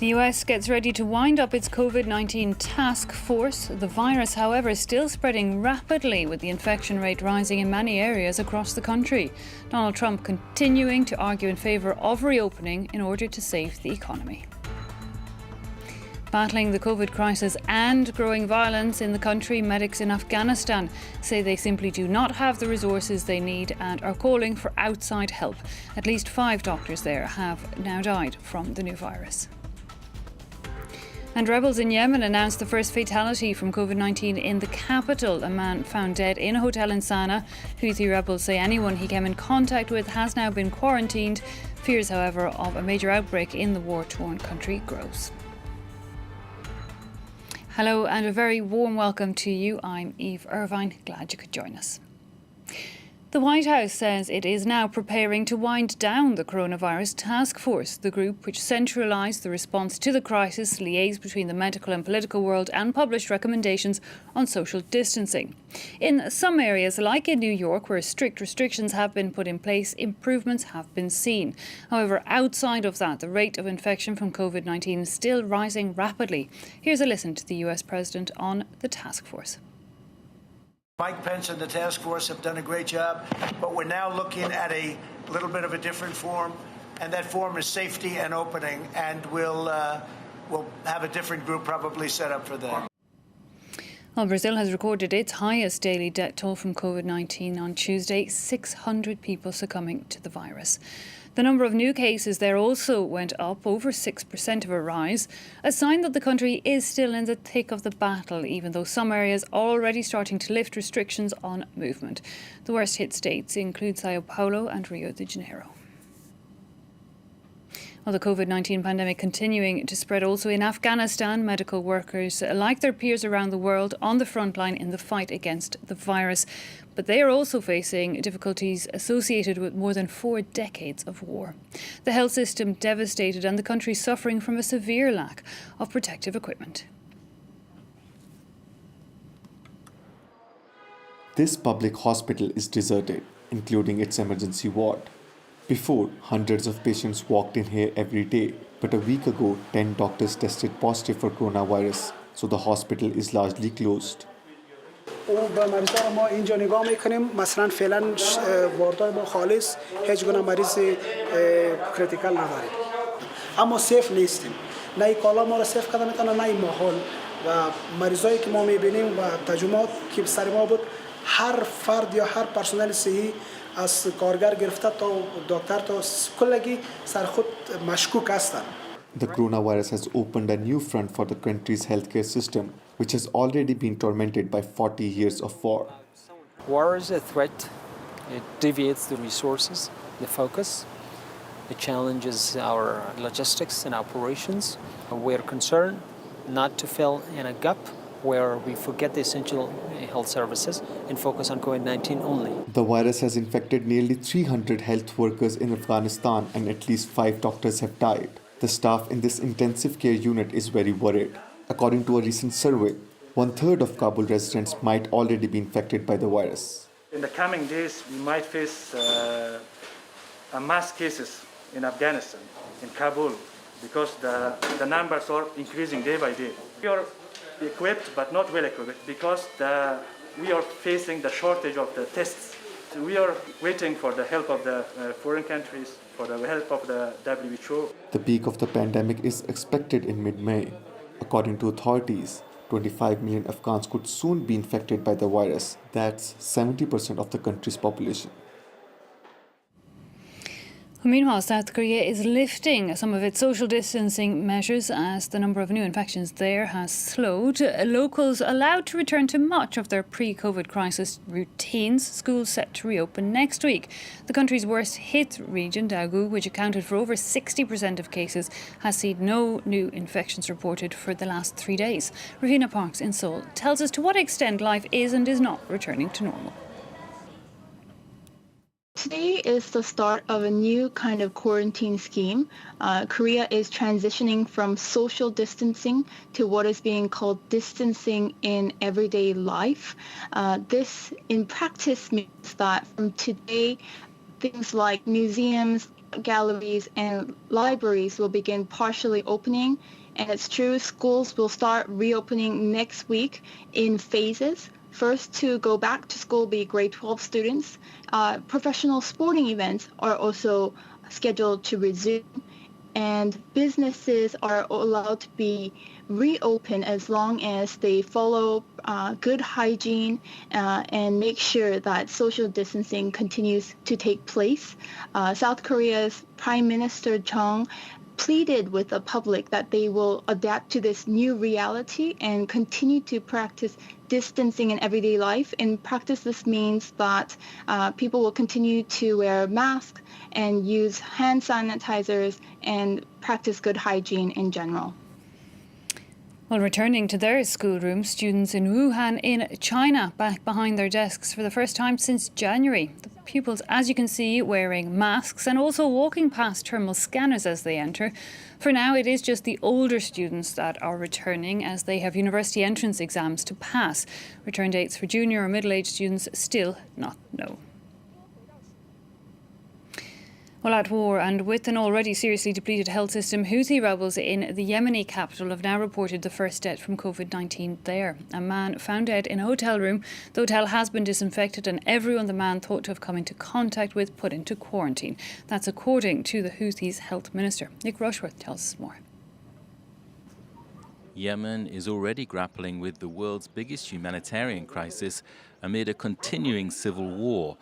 The US gets ready to wind up its COVID-19 task force. The virus, however, is still spreading rapidly, with the infection rate rising in many areas across the country. Donald Trump continuing to argue in favour of reopening in order to save the economy. Battling the COVID crisis and growing violence in the country, medics in Afghanistan say they simply do not have the resources they need and are calling for outside help. At least 5 doctors there have now died from the new virus. And rebels in Yemen announced the first fatality from COVID-19 in the capital. A man found dead in a hotel in Sana'a. Houthi rebels say anyone he came in contact with has now been quarantined. Fears, however, of a major outbreak in the war-torn country grows. Hello and a very warm welcome to you. I'm Eve Irvine. Glad you could join us. The White House says it is now preparing to wind down the coronavirus task force. The group, which centralised the response to the crisis, liaised between the medical and political world and published recommendations on social distancing. In some areas, like in New York, where strict restrictions have been put in place, improvements have been seen. However, outside of that, the rate of infection from COVID-19 is still rising rapidly. Here's a listen to the US President on the task force. Mike Pence and the task force have done a great job, but we're now looking at a little bit of a different form, and that form is safety and opening, and we'll have a different group probably set up for that. Well, Brazil has recorded its highest daily death toll from COVID-19 on Tuesday, 600 people succumbing to the virus. The number of new cases there also went up, over 6% of a rise, a sign that the country is still in the thick of the battle, even though some areas are already starting to lift restrictions on movement. The worst hit states include Sao Paulo and Rio de Janeiro. Well, the COVID-19 pandemic continuing to spread also in Afghanistan. Medical workers, like their peers around the world, on the front line in the fight against the virus. But they are also facing difficulties associated with more than 4 decades of war. The health system devastated and the country suffering from a severe lack of protective equipment. This public hospital is deserted, including its emergency ward. Before, hundreds of patients walked in here every day, but a week ago, 10 doctors tested positive for coronavirus, so the hospital is largely closed. او به مریضا ما اینجا نگاه میکنیم مثلا فعلا واردای ما خالص هیچ گونه مریض کریتیکال نداریم اما سیف نیستیم نه این کالا ما را سیف کرده میتونه نه این ماحول و مریضایی که ما میبینیم و تجربات که سر ما بود هر فرد یا هر پرسنل صحی از کارگر گرفته تا دکتر تا کلگی سر خود مشکوک هستند. The coronavirus has opened a new front for the country's healthcare system, which has already been tormented by 40 years of war. War is a threat. It deviates the resources, the focus. It challenges our logistics and operations. We're concerned not to fill in a gap where we forget the essential health services and focus on COVID-19 only. The virus has infected nearly 300 health workers in Afghanistan and at least 5 doctors have died. The staff in this intensive care unit is very worried. According to a recent survey, 1/3 of Kabul residents might already be infected by the virus. In the coming days, we might face mass cases in Afghanistan, in Kabul, because the numbers are increasing day by day. We are equipped but not well equipped because we are facing the shortage of the tests. We are waiting for the help of the foreign countries, for the help of the WHO. The peak of the pandemic is expected in mid-May. According to authorities, 25 million Afghans could soon be infected by the virus. That's 70% of the country's population. Meanwhile, South Korea is lifting some of its social distancing measures as the number of new infections there has slowed. Locals allowed to return to much of their pre-COVID crisis routines. Schools set to reopen next week. The country's worst hit region, Daegu, which accounted for over 60% of cases, has seen no new infections reported for the last 3 days. Ravina Parks in Seoul tells us to what extent life is and is not returning to normal. Today is the start of a new kind of quarantine scheme. Korea is transitioning from social distancing to what is being called distancing in everyday life. This in practice means that from today, things like museums, galleries, and libraries will begin partially opening. And it's true, schools will start reopening next week in phases. First to go back to school will be grade 12 students. Professional sporting events are also scheduled to resume. And businesses are allowed to be reopened as long as they follow good hygiene and make sure that social distancing continues to take place. South Korea's Prime Minister Chung pleaded with the public that they will adapt to this new reality and continue to practice distancing in everyday life. In practice, this means that people will continue to wear masks and use hand sanitizers and practice good hygiene in general. Well, returning to their schoolroom, students in Wuhan in China back behind their desks for the first time since January. The pupils, as you can see, wearing masks and also walking past thermal scanners as they enter. For now, it is just the older students that are returning as they have university entrance exams to pass. Return dates for junior or middle-aged students still not known. Well, at war and with an already seriously depleted health system, Houthi rebels in the Yemeni capital have now reported the first death from COVID-19 there. A man found dead in a hotel room. The hotel has been disinfected and everyone the man thought to have come into contact with put into quarantine. That's according to the Houthis' health minister. Nick Rushworth tells us more. Yemen is already grappling with the world's biggest humanitarian crisis amid a continuing civil war.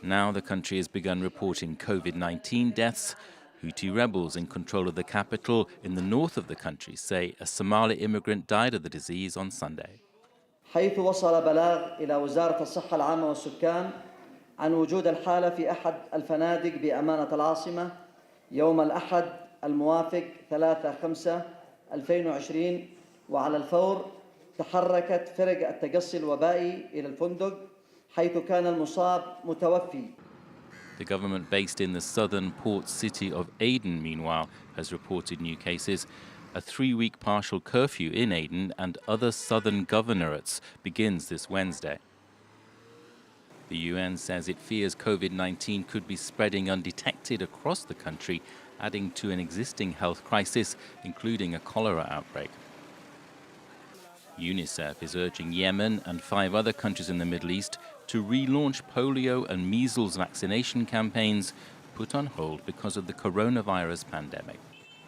Now the country has begun reporting COVID-19 deaths. Houthi rebels in control of the capital in the north of the country say a Somali immigrant died of the disease on Sunday. حيث وصل بلاغ إلى وزارة الصحة العامة والسكان عن وجود الحالة في أحد الفنادق بأمانة العاصمة يوم الأحد الموافق 3/5/2020 وعلى الفور تحركت فرق التقصي الوبائي إلى الفندق حيث كان المصاب متوفي. The government based in the southern port city of Aden, meanwhile, has reported new cases. A 3-week partial curfew in Aden and other southern governorates begins this Wednesday. The UN says it fears COVID-19 could be spreading undetected across the country, adding to an existing health crisis, including a cholera outbreak. UNICEF is urging Yemen and 5 other countries in the Middle East to relaunch polio and measles vaccination campaigns put on hold because of the coronavirus pandemic.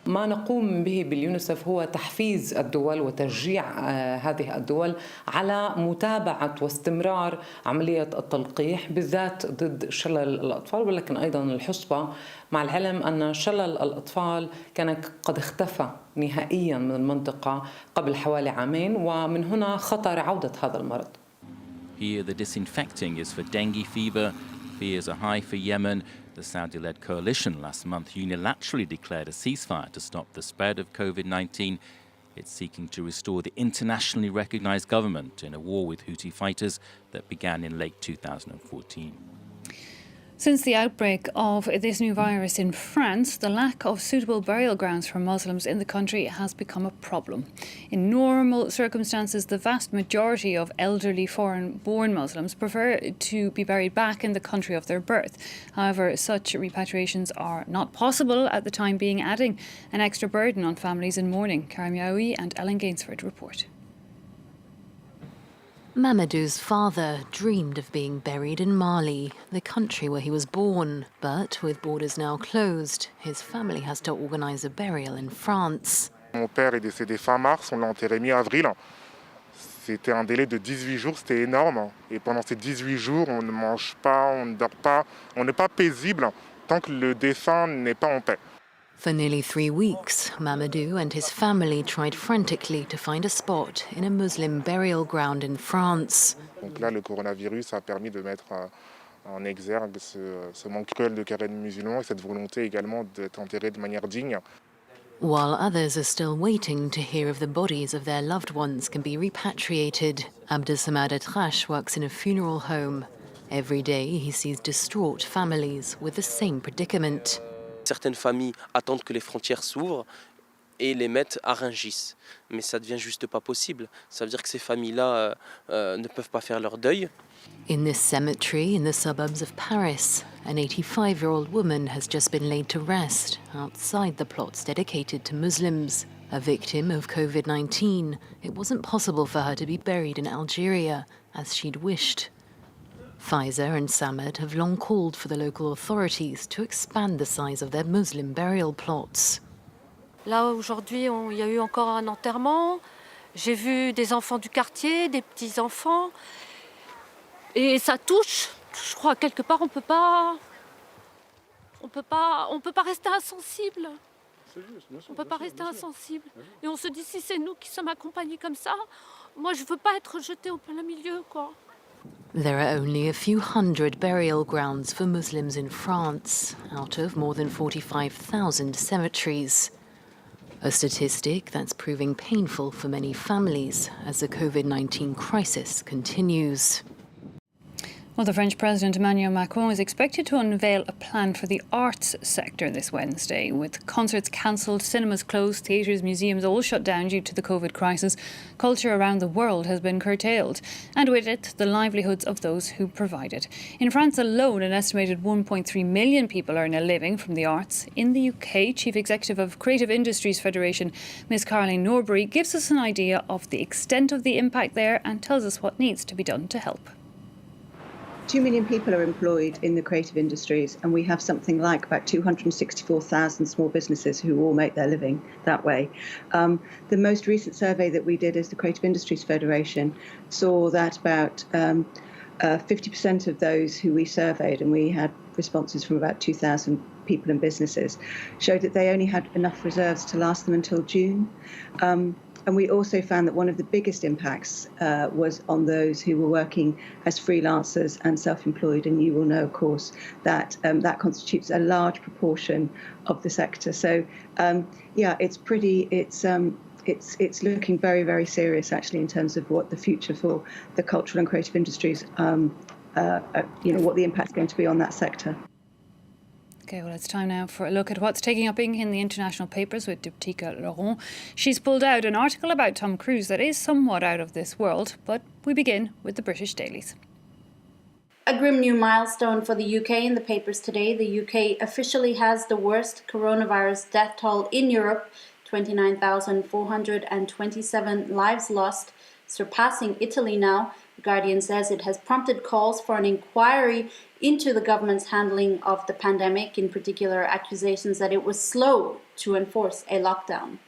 ما نقوم به باليونيسف هو تحفيز الدول وتشجيع هذه الدول على متابعة واستمرار عملية التلقيح بالذات ضد شلل الأطفال ولكن أيضا الحصبة، مع العلم أن شلل الأطفال كان قد اختفى نهائيا من المنطقة قبل حوالي عامين ومن هنا خطر عودة هذا المرض. Here the disinfecting is for dengue fever. Fears are high for Yemen. The Saudi-led coalition last month unilaterally declared a ceasefire to stop the spread of COVID-19. It's seeking to restore the internationally recognized government in a war with Houthi fighters that began in late 2014. Since the outbreak of this new virus in France, the lack of suitable burial grounds for Muslims in the country has become a problem. In normal circumstances, the vast majority of elderly foreign-born Muslims prefer to be buried back in the country of their birth. However, such repatriations are not possible at the time being, adding an extra burden on families in mourning. Karim Yaoui and Ellen Gainsford report. Mamadou's father dreamed of being buried in Mali, the country where he was born. But with borders now closed, his family has to organise a burial in France. Mon père est décédé fin mars, on l'a enterré mi-avril. C'était un délai de 18 jours, c'était énorme. Et pendant ces 18 jours, on ne mange pas, on ne dort pas, on n'est pas paisible tant que le défunt n'est pas en paix. For nearly 3 weeks, Mamadou and his family tried frantically to find a spot in a Muslim burial ground in France. Donc là, le coronavirus a permis de mettre en exergue ce manque cruel de carême musulman et cette volonté également d'être enterré de manière digne. While others are still waiting to hear if the bodies of their loved ones can be repatriated, Abdelsamad Atrache works in a funeral home. Every day he sees distraught families with the same predicament. Certaines familles attendent que les frontières s'ouvrent et les mettent à Rungis. Mais ça devient juste pas possible. Ça veut dire que ces familles-là ne peuvent pas faire leur deuil. In this cemetery in the suburbs of Paris, an 85-year-old woman has just been laid to rest outside the plots dedicated to Muslims. A victim of COVID-19, it wasn't possible for her to be buried in Algeria as she'd wished. Pfizer and Samad have long called for the local authorities to expand the size of their Muslim burial plots. Là, aujourd'hui, il y a eu encore un enterrement. J'ai vu des enfants du quartier, des petits-enfants. Et ça touche. Je crois, quelque part, on peut pas rester insensible. On peut pas rester insensible. Et on se dit, si c'est nous qui sommes accompagnés comme ça, moi, je veux pas être jetée au plein milieu, quoi. There are only a few hundred burial grounds for Muslims in France, out of more than 45,000 cemeteries. A statistic that's proving painful for many families as the COVID-19 crisis continues. Well, the French President Emmanuel Macron is expected to unveil a plan for the arts sector this Wednesday. With concerts cancelled, cinemas closed, theatres, museums all shut down due to the COVID crisis, culture around the world has been curtailed, and with it, the livelihoods of those who provide it. In France alone, an estimated 1.3 million people earn a living from the arts. In the UK, Chief Executive of Creative Industries Federation, Ms Caroline Norbury, gives us an idea of the extent of the impact there and tells us what needs to be done to help. 2 million people are employed in the creative industries, and we have something like about 264,000 small businesses who all make their living that way. The most recent survey that we did as the Creative Industries Federation saw that about 50% of those who we surveyed, and we had responses from about 2,000 people and businesses, showed that they only had enough reserves to last them until June. And we also found that one of the biggest impacts was on those who were working as freelancers and self-employed. And you will know, of course, that that constitutes a large proportion of the sector. So, yeah, it's looking very, very serious, actually, in terms of what the future for the cultural and creative industries, what the impact is going to be on that sector. OK, well, it's time now for a look at what's taking up ink in the international papers with Duptika Laurent. She's pulled out an article about Tom Cruise that is somewhat out of this world, but we begin with the British dailies. A grim new milestone for the UK in the papers today. The UK officially has the worst coronavirus death toll in Europe, 29,427 lives lost, surpassing Italy now. The Guardian says it has prompted calls for an inquiry into the government's handling of the pandemic, in particular accusations that it was slow to enforce a lockdown.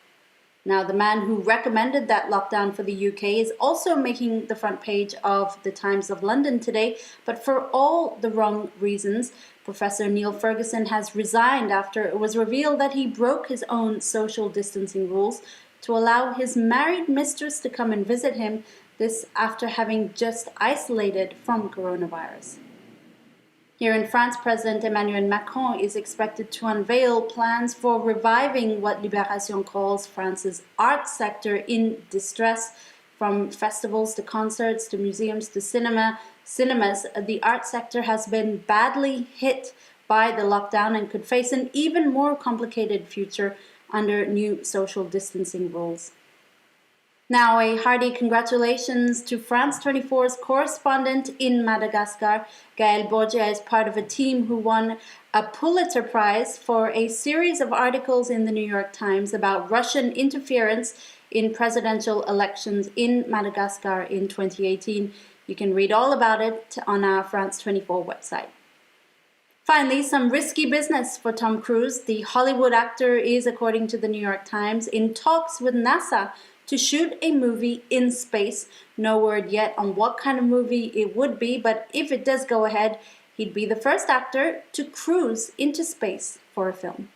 Now, the man who recommended that lockdown for the UK is also making the front page of the Times of London today, but for all the wrong reasons. Professor Neil Ferguson has resigned after it was revealed that he broke his own social distancing rules to allow his married mistress to come and visit him, this after having just isolated from coronavirus. Here in France, President Emmanuel Macron is expected to unveil plans for reviving what Libération calls France's art sector in distress. From festivals to concerts to museums to cinemas, the art sector has been badly hit by the lockdown and could face an even more complicated future under new social distancing rules. Now, a hearty congratulations to France 24's correspondent in Madagascar. Gaël Borgia is part of a team who won a Pulitzer Prize for a series of articles in the New York Times about Russian interference in presidential elections in Madagascar in 2018. You can read all about it on our France 24 website. Finally, some risky business for Tom Cruise. The Hollywood actor is, according to the New York Times, in talks with NASA to shoot a movie in space. No word yet on what kind of movie it would be, but if it does go ahead, he'd be the first actor to cruise into space for a film.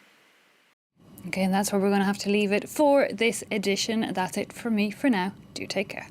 OK, and that's where we're going to have to leave it for this edition. That's it for me for now. Do take care.